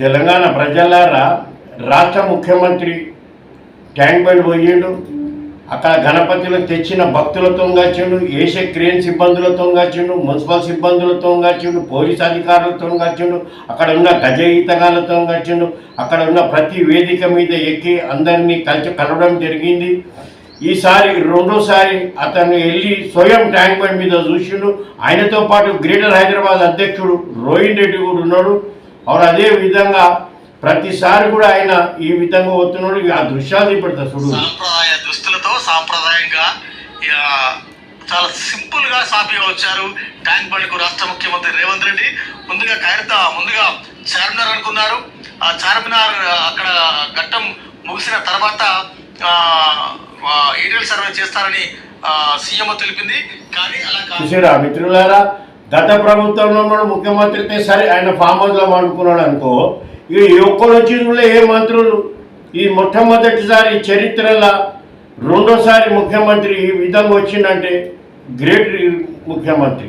తెలంగాణ ప్రజలారా, రాష్ట్ర ముఖ్యమంత్రి ట్యాంక్ బండ్ పోయిండు. అక్కడ గణపతిలో తెచ్చిన భక్తులతో కాచిండు, ఏసే క్రేన్ సిబ్బందులతో కాచిండు, మున్సిపల్ సిబ్బందులతో కాచిండు, పోలీస్ అధికారులతో కాచిండు, అక్కడ ఉన్న గజ ఈతగాళ్ళతో కాచిండు. అక్కడ ఉన్న ప్రతి వేదిక మీద ఎక్కి అందరినీ కలవడం జరిగింది. ఈసారి రెండోసారి అతను వెళ్ళి స్వయం ట్యాంక్ బండ్ మీద చూసిండు. ఆయనతో పాటు గ్రేటర్ హైదరాబాద్ అధ్యక్షుడు రోహిన్ రెడ్డి కూడా ఉన్నాడు. అదే విధంగా ప్రతిసారి కూడా ఆయన ఈ విధంగా వస్తున్నాడు. ఆ దృశ్యాలు పెడతా చూడు. సాంప్రదాయ దుస్తులతో సాంప్రదాయంగా చాలా సింపుల్ గా సాఫీగా వచ్చారు ట్యాంక్ బండ్కు రాష్ట్ర ముఖ్యమంత్రి రేవంత్ రెడ్డి. ముందుగా చార్మినార్ అనుకున్నారు. ఆ చార్మినార్ అక్కడ ఘట్టం ముగిసిన తర్వాత ఏరియల్ సర్వే చేస్తారని సీఎం తెలిపింది. కానీ అలా చూసారా మిత్రులారా, గత ప్రభుత్వంలో ఉన్నాడు ముఖ్యమంత్రి అయితే సరే ఆయన ఫామ్ హౌస్లో అనుకున్నాడు అనుకో. ఇక ఒక్కరు వచ్చిన ఏ మంత్రులు ఈ మొట్టమొదటిసారి చరిత్రలో రెండోసారి ముఖ్యమంత్రి ఈ విధంగా వచ్చిందంటే గ్రేట్ ముఖ్యమంత్రి.